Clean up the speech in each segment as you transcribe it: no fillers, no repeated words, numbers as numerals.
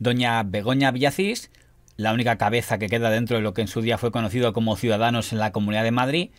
Doña Begoña Villacís, la única cabeza que queda dentro de lo que en su día fue conocido como Ciudadanos en la Comunidad de Madrid,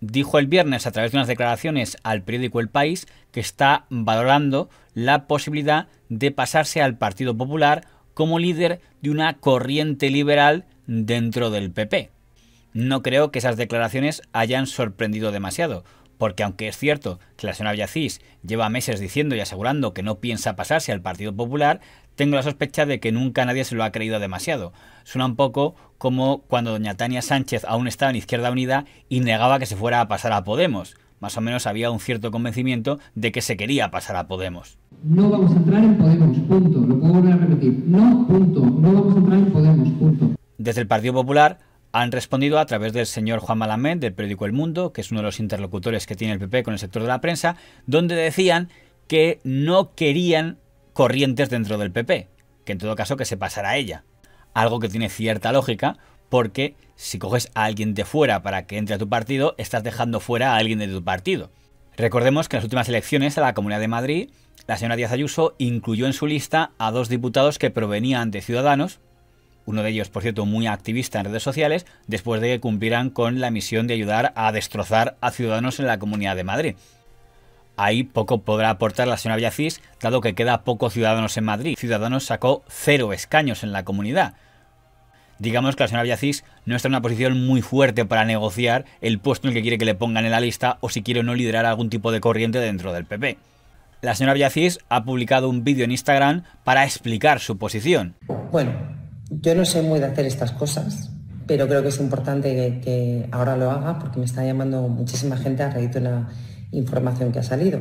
dijo el viernes a través de unas declaraciones al periódico El País que está valorando la posibilidad de pasarse al Partido Popular como líder de una corriente liberal dentro del PP. No creo que esas declaraciones hayan sorprendido demasiado, porque aunque es cierto que la señora Villacís lleva meses diciendo y asegurando que no piensa pasarse al Partido Popular, tengo la sospecha de que nunca nadie se lo ha creído demasiado. Suena un poco como cuando doña Tania Sánchez aún estaba en Izquierda Unida y negaba que se fuera a pasar a Podemos. Más o menos había un cierto convencimiento de que se quería pasar a Podemos. No vamos a entrar en Podemos, punto. Lo puedo volver a repetir. No, punto. No vamos a entrar en Podemos, punto. Desde el Partido Popular han respondido a través del señor Juan Malamé, del periódico El Mundo, que es uno de los interlocutores que tiene el PP con el sector de la prensa, donde decían que no querían corrientes dentro del PP, que en todo caso que se pasara a ella. Algo que tiene cierta lógica, porque si coges a alguien de fuera para que entre a tu partido, estás dejando fuera a alguien de tu partido. Recordemos que en las últimas elecciones a la Comunidad de Madrid, la señora Díaz Ayuso incluyó en su lista a 2 diputados que provenían de Ciudadanos, uno de ellos, por cierto, muy activista en redes sociales, después de que cumplieran con la misión de ayudar a destrozar a Ciudadanos en la Comunidad de Madrid. Ahí poco podrá aportar la señora Villacís, dado que queda poco Ciudadanos en Madrid. Ciudadanos sacó 0 escaños en la comunidad. Digamos que la señora Villacís no está en una posición muy fuerte para negociar el puesto en el que quiere que le pongan en la lista o si quiere o no liderar algún tipo de corriente dentro del PP. La señora Villacís ha publicado un vídeo en Instagram para explicar su posición. Bueno, yo no sé muy de hacer estas cosas, pero creo que es importante que ahora lo haga porque me está llamando muchísima gente a raíz de una información que ha salido.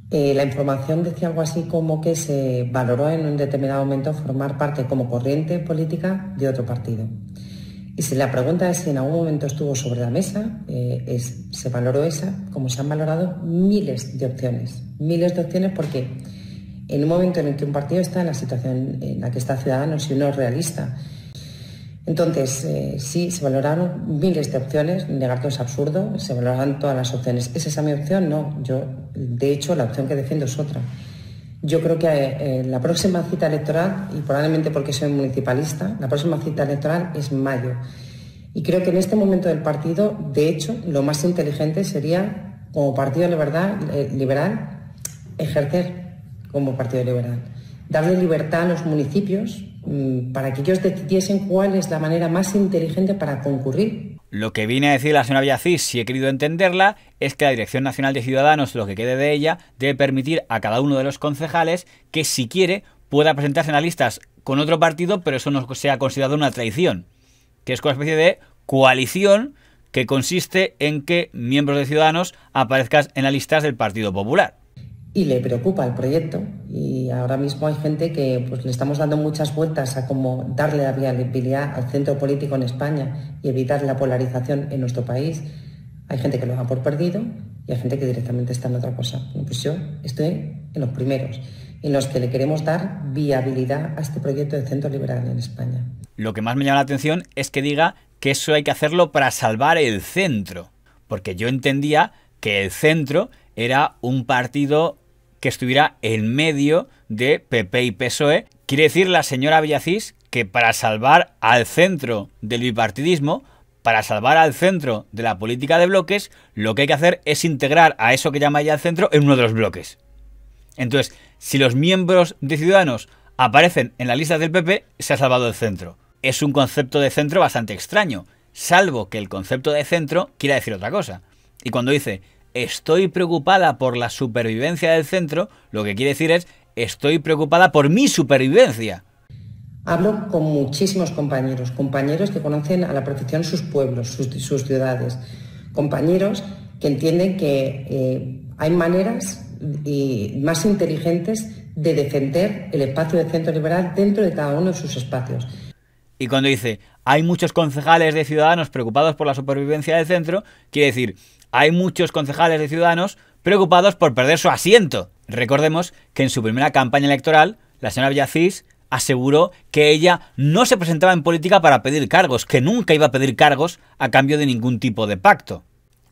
La información decía algo así como que se valoró en un determinado momento formar parte como corriente política de otro partido. Y si la pregunta es si en algún momento estuvo sobre la mesa, se valoró esa, como se han valorado miles de opciones. Miles de opciones porque en un momento en el que un partido está en la situación en la que está Ciudadanos y uno es realista. Entonces, sí, se valoraron miles de opciones, negar todo es absurdo, se valoraron todas las opciones. ¿Es esa mi opción? No, de hecho, la opción que defiendo es otra. Yo creo que la próxima cita electoral, y probablemente porque soy municipalista, la próxima cita electoral es mayo. Y creo que en este momento del partido, de hecho, lo más inteligente sería, como partido liberal, ejercer como partido liberal. Darle libertad a los municipios para que ellos decidiesen cuál es la manera más inteligente para concurrir. Lo que viene a decir la señora Villacís, si he querido entenderla, es que la Dirección Nacional de Ciudadanos, lo que quede de ella, debe permitir a cada uno de los concejales que, si quiere, pueda presentarse en las listas con otro partido, pero eso no sea considerado una traición, que es una especie de coalición que consiste en que miembros de Ciudadanos aparezcan en las listas del Partido Popular. Y le preocupa el proyecto y ahora mismo hay gente que pues, le estamos dando muchas vueltas a cómo darle la viabilidad al centro político en España y evitar la polarización en nuestro país. Hay gente que lo da por perdido y hay gente que directamente está en otra cosa. Pues yo estoy en los primeros, en los que le queremos dar viabilidad a este proyecto de centro liberal en España. Lo que más me llama la atención es que diga que eso hay que hacerlo para salvar el centro, porque yo entendía que el centro era un partido que estuviera en medio de PP y PSOE. Quiere decir la señora Villacís que para salvar al centro del bipartidismo, para salvar al centro de la política de bloques, lo que hay que hacer es integrar a eso que llama ella el centro en uno de los bloques. Entonces, si los miembros de Ciudadanos aparecen en la lista del PP, se ha salvado el centro. Es un concepto de centro bastante extraño, salvo que el concepto de centro quiera decir otra cosa. Y cuando dice estoy preocupada por la supervivencia del centro, lo que quiere decir es estoy preocupada por mi supervivencia. Hablo con muchísimos compañeros que conocen a la perfección sus pueblos, sus ciudades, compañeros que entienden que hay maneras más inteligentes de defender el espacio de centro liberal dentro de cada uno de sus espacios. Y cuando dice hay muchos concejales de Ciudadanos preocupados por la supervivencia del centro, quiere decir hay muchos concejales de Ciudadanos preocupados por perder su asiento. Recordemos que en su primera campaña electoral, la señora Villacís aseguró que ella no se presentaba en política para pedir cargos, que nunca iba a pedir cargos a cambio de ningún tipo de pacto.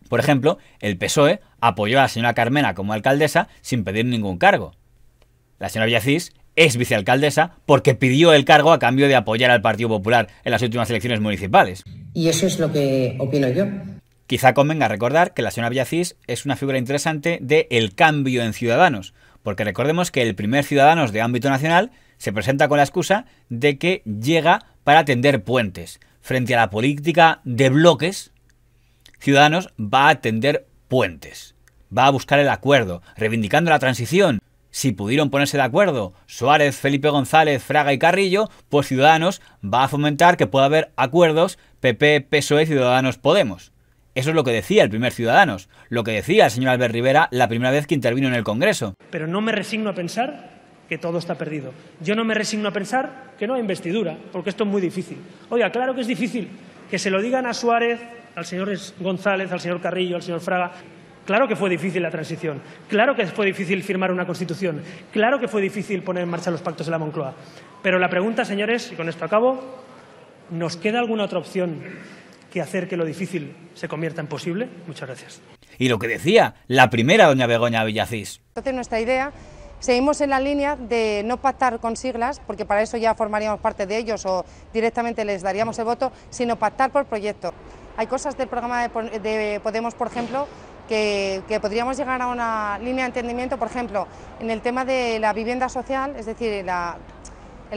Por ejemplo, el PSOE apoyó a la señora Carmena como alcaldesa sin pedir ningún cargo. La señora Villacís es vicealcaldesa porque pidió el cargo a cambio de apoyar al Partido Popular en las últimas elecciones municipales. Y eso es lo que opino yo. Quizá convenga recordar que la señora Villacís es una figura interesante de el cambio en Ciudadanos, porque recordemos que el primer Ciudadanos de ámbito nacional se presenta con la excusa de que llega para tender puentes. Frente a la política de bloques, Ciudadanos va a tender puentes, va a buscar el acuerdo, reivindicando la transición. Si pudieron ponerse de acuerdo Suárez, Felipe González, Fraga y Carrillo, pues Ciudadanos va a fomentar que pueda haber acuerdos PP, PSOE, Ciudadanos, Podemos. Eso es lo que decía el primer Ciudadanos, lo que decía el señor Albert Rivera la primera vez que intervino en el Congreso. Pero no me resigno a pensar que todo está perdido. Yo no me resigno a pensar que no hay investidura, porque esto es muy difícil. Oiga, claro que es difícil que se lo digan a Suárez, al señor González, al señor Carrillo, al señor Fraga. Claro que fue difícil la transición, claro que fue difícil firmar una Constitución, claro que fue difícil poner en marcha los pactos de la Moncloa. Pero la pregunta, señores, y con esto acabo, ¿nos queda alguna otra opción que hacer que lo difícil se convierta en posible? Muchas gracias. Y lo que decía la primera doña Begoña Villacís. Entonces nuestra idea, seguimos en la línea de no pactar con siglas, porque para eso ya formaríamos parte de ellos o directamente les daríamos el voto, sino pactar por proyecto. Hay cosas del programa de Podemos, por ejemplo, que podríamos llegar a una línea de entendimiento, por ejemplo, en el tema de la vivienda social, es decir, el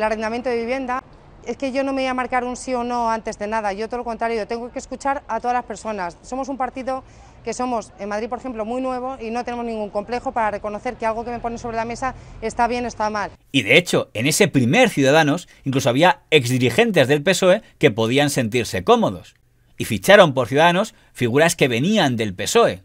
arrendamiento de vivienda. Es que yo no me voy a marcar un sí o no antes de nada, yo todo lo contrario, yo tengo que escuchar a todas las personas. Somos un partido que somos, en Madrid, por ejemplo, muy nuevo y no tenemos ningún complejo para reconocer que algo que me pone sobre la mesa está bien o está mal. Y de hecho, en ese primer Ciudadanos, incluso había exdirigentes del PSOE que podían sentirse cómodos. Y ficharon por Ciudadanos figuras que venían del PSOE.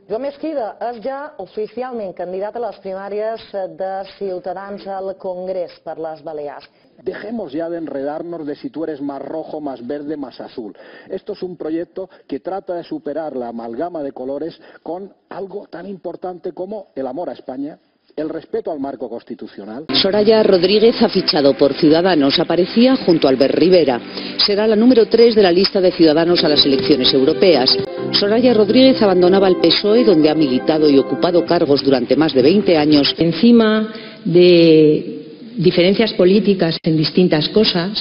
Joan Mesquida és ja oficialment candidat a les primàries de Ciutadans al Congrés per les Balears. Dejemos ya de enredarnos de si tú eres más rojo, más verde, más azul. Esto es un proyecto que trata de superar la amalgama de colores con algo tan importante como el amor a España, el respeto al marco constitucional. Soraya Rodríguez ha fichado por Ciudadanos, aparecía junto a Albert Rivera. Será la número 3 de la lista de Ciudadanos a las elecciones europeas. Soraya Rodríguez abandonaba el PSOE, donde ha militado y ocupado cargos durante más de 20 años. Encima de diferencias políticas en distintas cosas,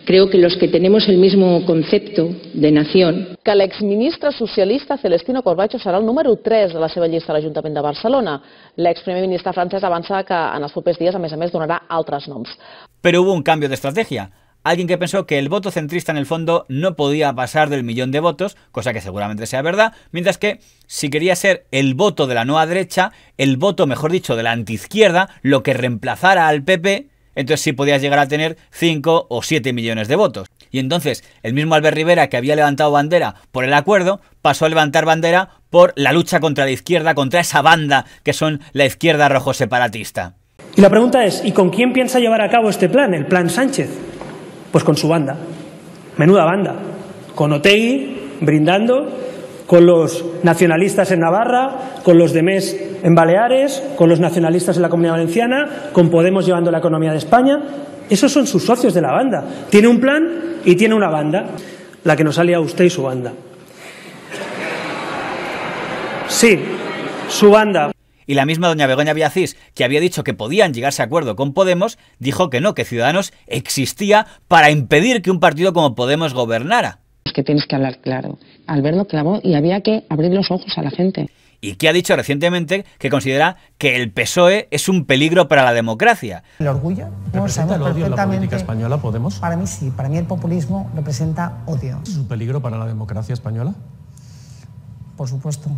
creo que los que tenemos el mismo concepto de nación... Que l'exministre socialista Celestino Corbacho serà el número 3 de la seva llista a l'Ajuntament de Barcelona. L'exprimer ministre francès avança que en els propers dies, a més, donarà altres noms. Pero hubo un cambio de estrategia. Alguien que pensó que el voto centrista en el fondo no podía pasar del 1.000.000 de votos, cosa que seguramente sea verdad, mientras que si quería ser el voto de la nueva derecha, el voto, mejor dicho, de la antiizquierda, lo que reemplazara al PP, entonces sí podías llegar a tener 5 o 7 millones de votos. Y entonces el mismo Albert Rivera, que había levantado bandera por el acuerdo, pasó a levantar bandera por la lucha contra la izquierda, contra esa banda que son la izquierda rojo separatista. Y la pregunta es, ¿y con quién piensa llevar a cabo este plan, el plan Sánchez? Pues con su banda, menuda banda, con Otegi brindando, con los nacionalistas en Navarra, con los de MES en Baleares, con los nacionalistas en la Comunidad Valenciana, con Podemos llevando la economía de España. Esos son sus socios de la banda. Tiene un plan y tiene una banda, la que nos alía usted y su banda. Sí, su banda. Y la misma doña Begoña Villacís, que había dicho que podían llegarse a acuerdo con Podemos, dijo que no, que Ciudadanos existía para impedir que un partido como Podemos gobernara. Es que tienes que hablar claro. Albert lo clavó y había que abrir los ojos a la gente. Y que ha dicho recientemente que considera que el PSOE es un peligro para la democracia. El orgullo. ¿Representa el odio en la política española, Podemos? Para mí sí, para mí el populismo representa odio. ¿Es un peligro para la democracia española? Por supuesto,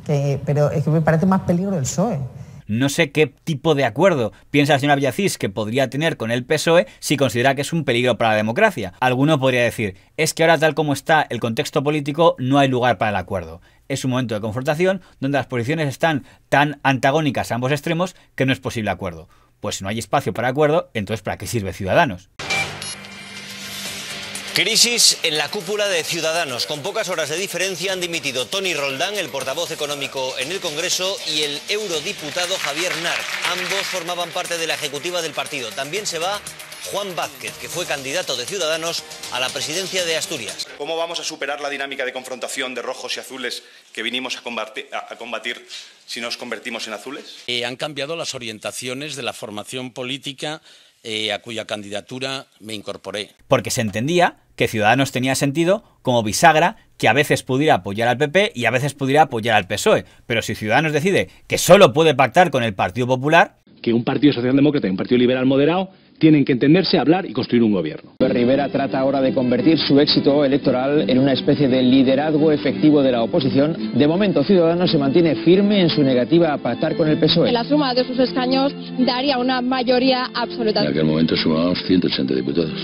pero es que me parece más peligro el PSOE. No sé qué tipo de acuerdo piensa la señora Villacís que podría tener con el PSOE si considera que es un peligro para la democracia. Alguno podría decir, es que ahora tal como está el contexto político no hay lugar para el acuerdo. Es un momento de confrontación donde las posiciones están tan antagónicas a ambos extremos que no es posible acuerdo. Pues si no hay espacio para acuerdo, entonces ¿para qué sirve Ciudadanos? Crisis en la cúpula de Ciudadanos. Con pocas horas de diferencia han dimitido Toni Roldán, el portavoz económico en el Congreso, y el eurodiputado Javier Nart. Ambos formaban parte de la ejecutiva del partido. También se va Juan Vázquez, que fue candidato de Ciudadanos a la presidencia de Asturias. ¿Cómo vamos a superar la dinámica de confrontación de rojos y azules que vinimos a combatir si nos convertimos en azules? Han cambiado las orientaciones de la formación política a cuya candidatura me incorporé. Porque se entendía que Ciudadanos tenía sentido como bisagra que a veces pudiera apoyar al PP y a veces pudiera apoyar al PSOE. Pero si Ciudadanos decide que solo puede pactar con el Partido Popular... Que un partido socialdemócrata y un partido liberal moderado tienen que entenderse, hablar y construir un gobierno. Rivera trata ahora de convertir su éxito electoral en una especie de liderazgo efectivo de la oposición. De momento, Ciudadanos se mantiene firme en su negativa a pactar con el PSOE. La suma de sus escaños daría una mayoría absoluta. En aquel momento sumábamos 180 diputados.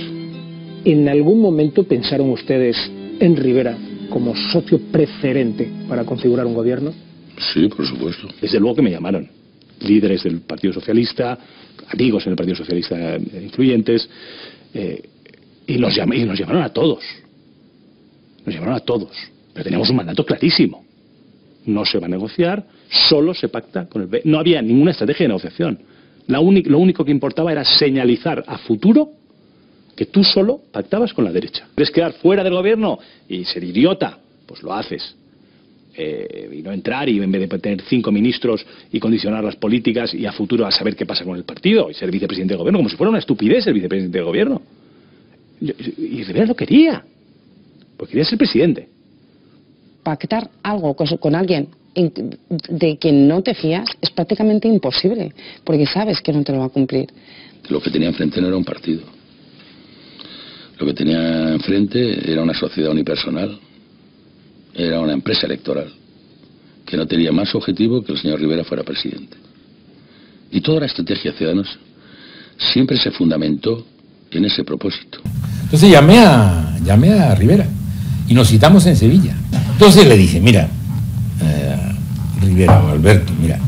¿En algún momento pensaron ustedes en Rivera como socio preferente para configurar un gobierno? Sí, por supuesto. Desde luego que me llamaron líderes del Partido Socialista, amigos en el Partido Socialista influyentes, y nos llamaron a todos. Nos llamaron a todos. Pero teníamos un mandato clarísimo. No se va a negociar, solo se pacta con el PP. No había ninguna estrategia de negociación. Lo único que importaba era señalizar a futuro que tú solo pactabas con la derecha. ¿Quieres quedar fuera del gobierno y ser idiota? Pues lo haces. Y no entrar y en vez de tener 5 ministros y condicionar las políticas y a futuro a saber qué pasa con el partido y ser vicepresidente de gobierno, como si fuera una estupidez ser vicepresidente de gobierno. Y Rivera lo quería, porque quería ser presidente. Pactar algo con alguien de quien no te fías es prácticamente imposible, porque sabes que no te lo va a cumplir. Lo que tenía enfrente no era un partido. Lo que tenía enfrente era una sociedad unipersonal. Era una empresa electoral que no tenía más objetivo que el señor Rivera fuera presidente. Y toda la estrategia de Ciudadanos siempre se fundamentó en ese propósito. Entonces llamé a Rivera y nos citamos en Sevilla. Entonces le dije, mira, Rivera o Alberto, mira,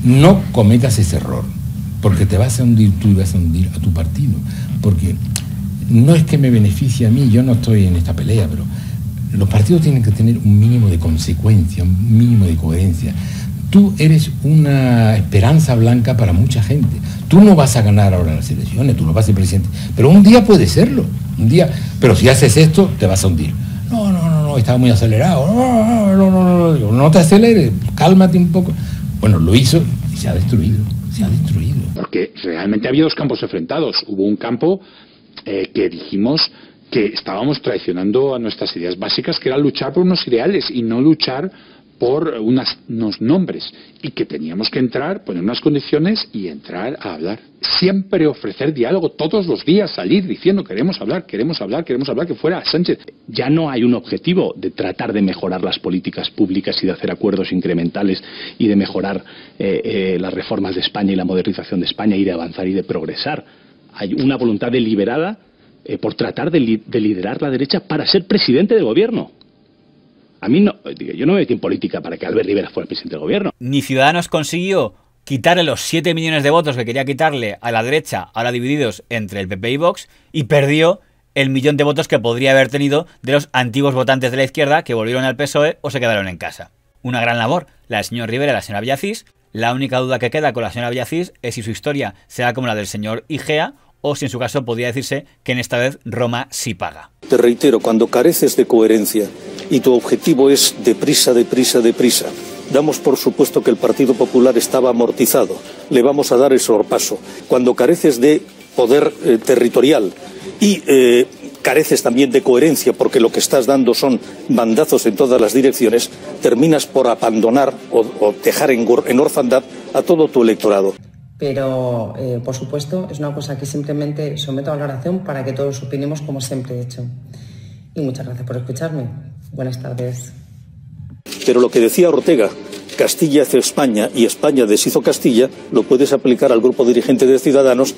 no cometas ese error, porque te vas a hundir tú y vas a hundir a tu partido. Porque no es que me beneficie a mí, yo no estoy en esta pelea, pero los partidos tienen que tener un mínimo de consecuencia, un mínimo de coherencia. Tú eres una esperanza blanca para mucha gente. Tú no vas a ganar ahora las elecciones, tú no vas a ser presidente, pero un día puedes serlo, un día. Pero si haces esto, te vas a hundir. No, estaba muy acelerado. No te aceleres, cálmate un poco. Bueno, lo hizo y se ha destruido. Porque realmente había dos campos enfrentados. Hubo un campo que dijimos que estábamos traicionando a nuestras ideas básicas, que era luchar por unos ideales y no luchar por unos nombres, y que teníamos que entrar, poner unas condiciones y entrar a hablar. Siempre ofrecer diálogo todos los días, salir diciendo queremos hablar, que fuera Sánchez. Ya no hay un objetivo de tratar de mejorar las políticas públicas y de hacer acuerdos incrementales y de mejorar las reformas de España y la modernización de España y de avanzar y de progresar. Hay una voluntad deliberada por tratar de liderar la derecha para ser presidente del gobierno. A mí no, yo no me metí en política para que Albert Rivera fuera presidente del gobierno. Ni Ciudadanos consiguió quitarle los 7 millones de votos que quería quitarle a la derecha, ahora divididos entre el PP y Vox, y perdió el 1 millón de votos que podría haber tenido de los antiguos votantes de la izquierda que volvieron al PSOE o se quedaron en casa. Una gran labor, la del señor Rivera y la señora Villacís. La única duda que queda con la señora Villacís es si su historia será como la del señor Igea, o si en su caso podría decirse que en esta vez Roma sí paga. Te reitero, cuando careces de coherencia y tu objetivo es deprisa, damos por supuesto que el Partido Popular estaba amortizado, le vamos a dar el sorpaso. Cuando careces de poder territorial y careces también de coherencia, porque lo que estás dando son bandazos en todas las direcciones, terminas por abandonar o dejar en orfandad a todo tu electorado. Pero, por supuesto, es una cosa que simplemente someto a valoración para que todos opinemos como siempre he hecho. Y muchas gracias por escucharme. Buenas tardes. Pero lo que decía Ortega, Castilla hace España y España deshizo Castilla, lo puedes aplicar al grupo dirigente de Ciudadanos.